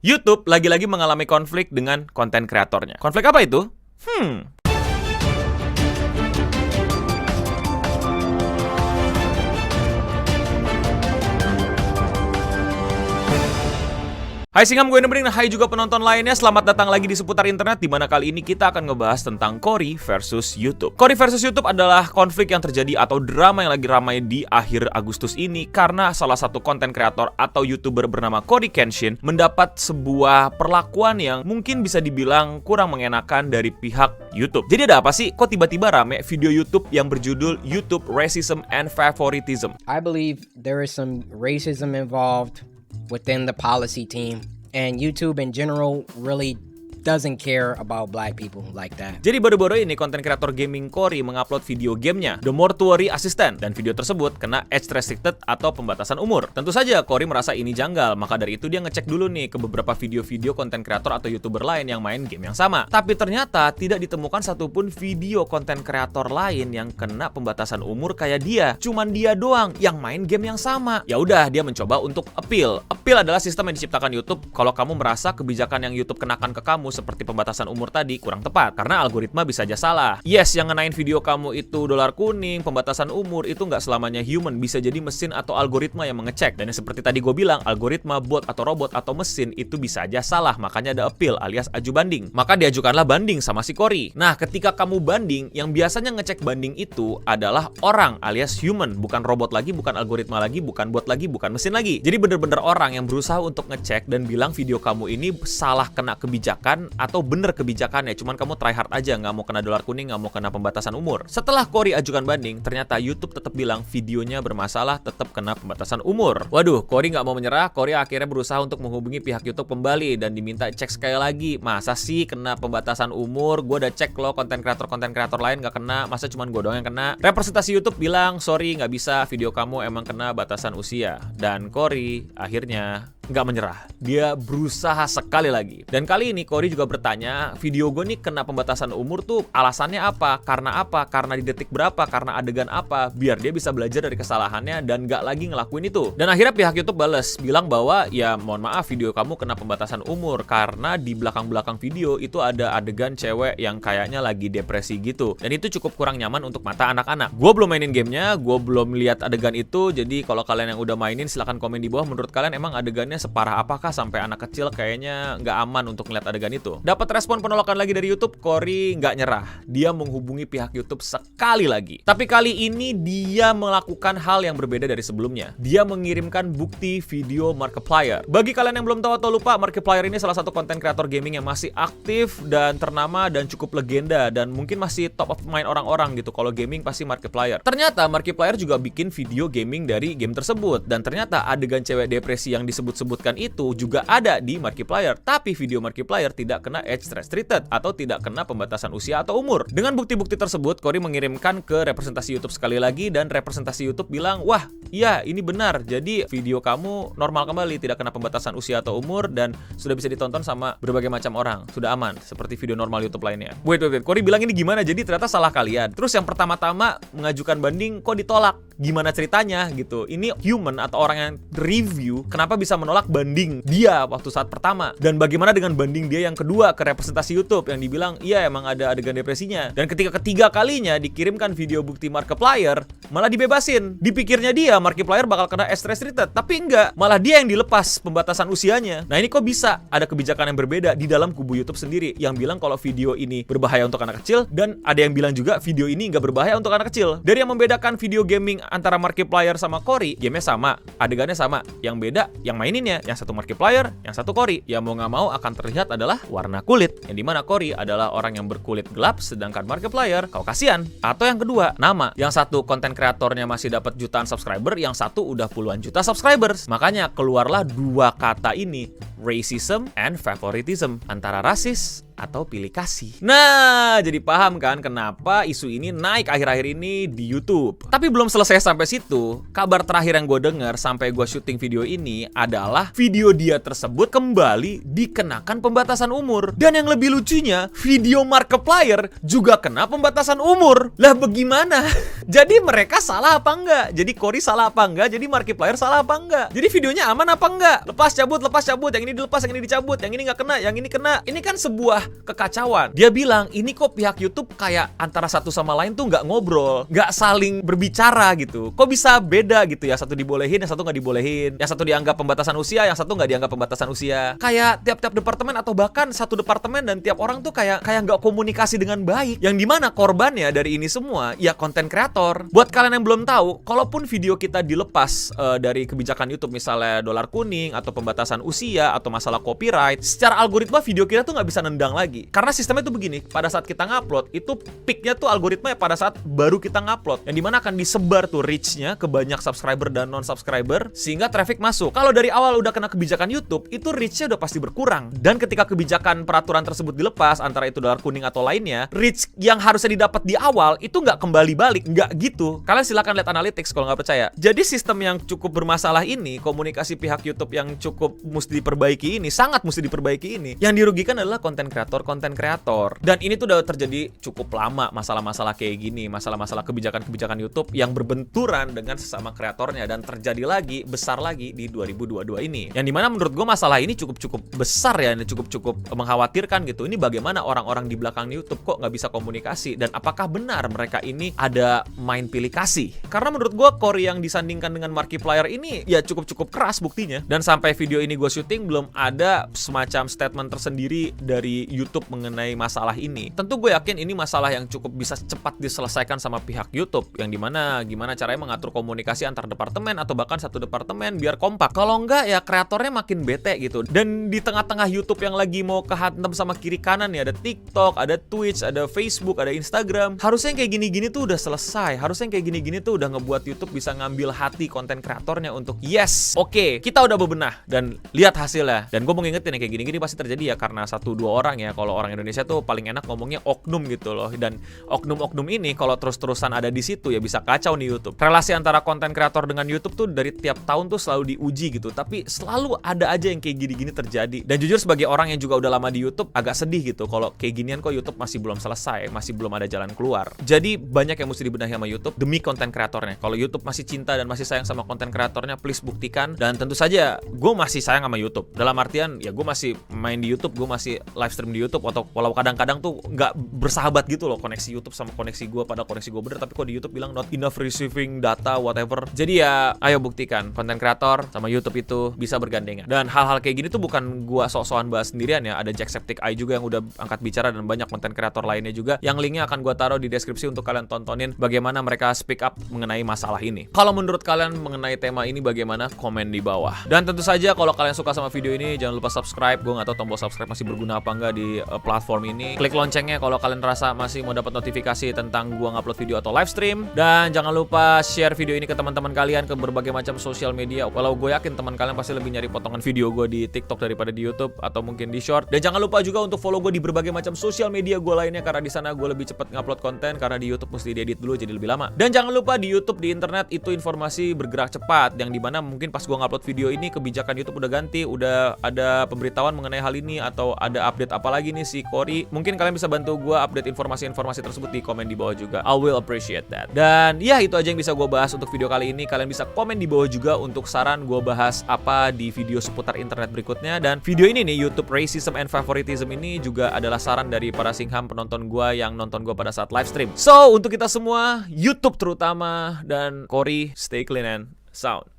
YouTube lagi-lagi mengalami konflik dengan konten kreatornya. Konflik apa itu? Hai Singam, gue Nemerin. Hai juga penonton lainnya. Selamat datang lagi di Seputar Internet, di mana kali ini kita akan ngebahas tentang Cory versus YouTube. Cory versus YouTube adalah konflik yang terjadi atau drama yang lagi ramai di akhir Agustus ini karena salah satu konten kreator atau YouTuber bernama Cory Kenshin mendapat sebuah perlakuan yang mungkin bisa dibilang kurang mengenakan dari pihak YouTube. Jadi ada apa sih? Kok tiba-tiba rame video YouTube yang berjudul YouTube Racism and Favoritism? I believe there is some racism involved within the policy team, and YouTube in general really doesn't care about black people like that. Jadi baru-baru ini konten kreator gaming Cory mengupload video gamenya The Mortuary Assistant, dan video tersebut kena age restricted atau pembatasan umur. Tentu saja Cory merasa ini janggal, maka dari itu dia ngecek dulu nih ke beberapa video-video konten kreator atau YouTuber lain yang main game yang sama. Tapi ternyata tidak ditemukan satupun video konten kreator lain yang kena pembatasan umur kayak dia. Cuman dia doang yang main game yang sama. Ya udah, dia mencoba untuk appeal. Appeal adalah sistem yang diciptakan YouTube kalau kamu merasa kebijakan yang YouTube kenakan ke kamu seperti pembatasan umur tadi kurang tepat, karena algoritma bisa aja salah. Yes, yang ngenain video kamu itu dolar kuning, pembatasan umur itu nggak selamanya human, bisa jadi mesin atau algoritma yang mengecek. Dan yang seperti tadi gue bilang, algoritma, bot atau robot atau mesin itu bisa aja salah, makanya ada appeal alias aju banding. Maka diajukanlah banding sama si Cory. Nah, ketika kamu banding, yang biasanya ngecek banding itu adalah orang alias human, bukan robot lagi, bukan algoritma lagi, bukan bot lagi, bukan mesin lagi. Jadi bener-bener orang yang berusaha untuk ngecek dan bilang video kamu ini salah kena kebijakan atau bener kebijakannya, cuman kamu try hard aja, nggak mau kena dolar kuning, nggak mau kena pembatasan umur. Setelah Cory ajukan banding, ternyata YouTube tetap bilang videonya bermasalah, tetap kena pembatasan umur. Waduh, Cory nggak mau menyerah. Cory akhirnya berusaha untuk menghubungi pihak YouTube kembali dan diminta cek sekali lagi. Masa sih kena pembatasan umur? Gue udah cek loh, konten kreator lain nggak kena, masa cuman gue doang yang kena? Representasi YouTube bilang, sorry nggak bisa, video kamu emang kena batasan usia. Dan Cory akhirnya nggak menyerah. Dia berusaha sekali lagi. Dan kali ini Cory juga bertanya, video gue nih kena pembatasan umur tuh alasannya apa? Karena apa? Karena di detik berapa? Karena adegan apa? Biar dia bisa belajar dari kesalahannya dan nggak lagi ngelakuin itu. Dan akhirnya pihak YouTube bales, bilang bahwa ya mohon maaf, video kamu kena pembatasan umur karena di belakang-belakang video itu ada adegan cewek yang kayaknya lagi depresi gitu. Dan itu cukup kurang nyaman untuk mata anak-anak. Gue belum mainin gamenya, gue belum lihat adegan itu. Jadi kalau kalian yang udah mainin silahkan komen di bawah, menurut kalian emang adegannya separah apakah sampai anak kecil kayaknya nggak aman untuk ngeliat adegan itu. Dapat respon penolakan lagi dari YouTube, Cory nggak nyerah. Dia menghubungi pihak YouTube sekali lagi. Tapi kali ini dia melakukan hal yang berbeda dari sebelumnya. Dia mengirimkan bukti video Markiplier. Bagi kalian yang belum tahu atau lupa, Markiplier ini salah satu konten kreator gaming yang masih aktif dan ternama dan cukup legenda dan mungkin masih top of mind orang-orang gitu. Kalau gaming pasti Markiplier. Ternyata Markiplier juga bikin video gaming dari game tersebut, dan ternyata adegan cewek depresi yang disebut-sebutkan itu juga ada di Markiplier, tapi video Markiplier tidak kena age restricted atau tidak kena pembatasan usia atau umur. Dengan bukti-bukti tersebut, Cory mengirimkan ke representasi YouTube sekali lagi, dan representasi YouTube bilang, wah, iya ini benar, jadi video kamu normal kembali, tidak kena pembatasan usia atau umur, dan sudah bisa ditonton sama berbagai macam orang, sudah aman, seperti video normal YouTube lainnya. Wait, Cory bilang ini gimana? Jadi ternyata salah kalian. Terus yang pertama-tama mengajukan banding kok ditolak? Gimana ceritanya gitu? Ini human atau orang yang review, kenapa bisa menolak banding dia waktu saat pertama? Dan bagaimana dengan banding dia yang kedua ke representasi YouTube yang dibilang iya emang ada adegan depresinya? Dan ketika ketiga kalinya dikirimkan video bukti Markiplier, malah dibebasin. Dipikirnya dia Markiplier bakal kena age restricted, tapi enggak, malah dia yang dilepas pembatasan usianya. Nah ini kok bisa ada kebijakan yang berbeda di dalam kubu YouTube sendiri, yang bilang kalau video ini berbahaya untuk anak kecil, dan ada yang bilang juga video ini nggak berbahaya untuk anak kecil. Dari yang membedakan video gaming antara Markiplier sama Cory, gamenya sama, adegannya sama, yang beda yang maininnya, yang satu Markiplier, yang satu Cory. Ya mau nggak mau akan terlihat adalah warna kulit, yang dimana Cory adalah orang yang berkulit gelap, sedangkan Markiplier Kaukasian. Atau yang kedua, nama, yang satu konten kreatornya masih dapat jutaan subscriber, yang satu udah puluhan juta subscribers. Makanya keluarlah dua kata ini, racism and favoritism, antara rasis atau pilih kasih. Nah, jadi paham kan kenapa isu ini naik akhir-akhir ini di YouTube. Tapi belum selesai sampai situ. Kabar terakhir yang gue dengar sampai gue syuting video ini adalah video dia tersebut kembali dikenakan pembatasan umur. Dan yang lebih lucunya, video Markiplier juga kena pembatasan umur. Lah bagaimana? Jadi mereka salah apa enggak? Jadi Cory salah apa enggak? Jadi Markiplier salah apa enggak? Jadi videonya aman apa enggak? Lepas cabut, yang ini dilepas, yang ini dicabut, yang ini nggak kena, yang ini kena. Ini kan sebuah kekacauan. Dia bilang, ini kok pihak YouTube kayak antara satu sama lain tuh nggak ngobrol, nggak saling berbicara gitu. Kok bisa beda gitu ya? Satu dibolehin, yang satu nggak dibolehin. Yang satu dianggap pembatasan usia, yang satu nggak dianggap pembatasan usia. Kayak tiap-tiap departemen atau bahkan satu departemen dan tiap orang tuh kayak nggak komunikasi dengan baik. Yang dimana korbannya dari ini semua ya konten kreator. Buat kalian yang belum tahu, kalaupun video kita dilepas dari kebijakan YouTube, misalnya dolar kuning atau pembatasan usia atau masalah copyright, secara algoritma video kita tuh nggak bisa nendang lagi. Karena sistemnya tuh begini, pada saat kita ngupload itu peaknya tuh algoritma pada saat baru kita ngupload, yang dimana akan disebar tuh reach-nya ke banyak subscriber dan non-subscriber sehingga traffic masuk. Kalau dari awal udah kena kebijakan YouTube, itu reach-nya udah pasti berkurang. Dan ketika kebijakan peraturan tersebut dilepas, antara itu dolar kuning atau lainnya, reach yang harusnya didapat di awal itu nggak kembali balik, nggak gitu. Kalian silakan lihat analytics kalau nggak percaya. Jadi sistem yang cukup bermasalah ini, komunikasi pihak YouTube yang cukup mesti diperbaiki ini, sangat mesti diperbaiki ini, yang dirugikan adalah konten kreator. Dan ini tuh udah terjadi cukup lama masalah-masalah kayak gini, masalah-masalah kebijakan-kebijakan YouTube yang berbenturan dengan sesama kreatornya, dan terjadi lagi, besar lagi di 2022 ini. Yang dimana menurut gue masalah ini cukup besar ya, cukup mengkhawatirkan gitu. Ini bagaimana orang-orang di belakang YouTube kok nggak bisa komunikasi, dan apakah benar mereka ini ada main pilih kasih? Karena menurut gue Cory yang disandingkan dengan Markiplier ini ya cukup keras buktinya. Dan sampai video ini gue syuting belum ada semacam statement tersendiri dari YouTube mengenai masalah ini. Tentu gue yakin ini masalah yang cukup bisa cepat diselesaikan sama pihak YouTube, yang dimana gimana caranya mengatur komunikasi antar departemen atau bahkan satu departemen biar kompak. Kalau enggak ya kreatornya makin bete gitu. Dan di tengah-tengah YouTube yang lagi mau kehantam sama kiri kanan nih, ada TikTok, ada Twitch, ada Facebook, ada Instagram. Harusnya yang kayak gini-gini tuh udah selesai. Harusnya yang kayak gini-gini tuh udah ngebuat YouTube bisa ngambil hati konten kreatornya untuk yes, oke, kita udah bebenah dan lihat hasilnya. Dan gue mau ngingetin yang kayak gini-gini pasti terjadi ya karena 1-2 orang ya. Kalau orang Indonesia tuh paling enak ngomongnya oknum gitu loh. Dan oknum-oknum ini kalau terus-terusan ada di situ ya bisa kacau nih YouTube. Relasi antara konten kreator dengan YouTube tuh dari tiap tahun tuh selalu diuji gitu. Tapi selalu ada aja yang kayak gini-gini terjadi. Dan jujur sebagai orang yang juga udah lama di YouTube agak sedih gitu kalau kayak ginian kok YouTube masih belum selesai, masih belum ada jalan keluar. Jadi banyak yang mesti dibenahi sama YouTube demi konten kreatornya. Kalau YouTube masih cinta dan masih sayang sama konten kreatornya, please buktikan. Dan tentu saja gue masih sayang sama YouTube. Dalam artian ya gue masih main di YouTube, gue masih live stream di YouTube, atau walau kadang-kadang tuh nggak bersahabat gitu loh koneksi YouTube sama koneksi gue, padahal koneksi gue bener tapi kok di YouTube bilang not enough receiving data whatever. Jadi ya ayo buktikan konten kreator sama YouTube itu bisa bergandengan. Dan hal-hal kayak gini tuh bukan gue sok-sokan bahas sendirian ya. Ada Jacksepticeye juga yang udah angkat bicara dan banyak konten kreator lainnya juga yang linknya akan gue taruh di deskripsi untuk kalian tontonin bagaimana mereka speak up mengenai masalah ini. Kalau menurut kalian mengenai tema ini bagaimana? Komen di bawah. Dan tentu saja kalau kalian suka sama video ini jangan lupa subscribe. Gue nggak tahu tombol subscribe masih berguna apa enggak di platform ini. Klik loncengnya kalau kalian rasa masih mau dapat notifikasi tentang gue ngupload video atau live stream. Dan jangan lupa share video ini ke teman-teman kalian ke berbagai macam sosial media. Walau gue yakin teman kalian pasti lebih nyari potongan video gue di TikTok daripada di YouTube atau mungkin di short. Dan jangan lupa juga untuk follow gue di berbagai macam sosial media gue lainnya karena di sana gue lebih cepat ngupload konten, karena di YouTube mesti diedit dulu jadi lebih lama. Dan jangan lupa di YouTube, di internet itu informasi bergerak cepat, yang dimana mungkin pas gue ngupload video ini kebijakan YouTube udah ganti, udah ada pemberitahuan mengenai hal ini atau ada update apa lagi nih si Cory. Mungkin kalian bisa bantu gue update informasi-informasi tersebut di komen di bawah juga. I will appreciate that. Dan ya itu aja yang bisa gue bahas untuk video kali ini. Kalian bisa komen di bawah juga untuk saran gue bahas apa di video seputar internet berikutnya. Dan video ini nih, YouTube Racism and Favoritism ini juga adalah saran dari para singham penonton gue yang nonton gue pada saat live stream. So untuk kita semua, YouTube terutama, dan Cory, stay clean and sound.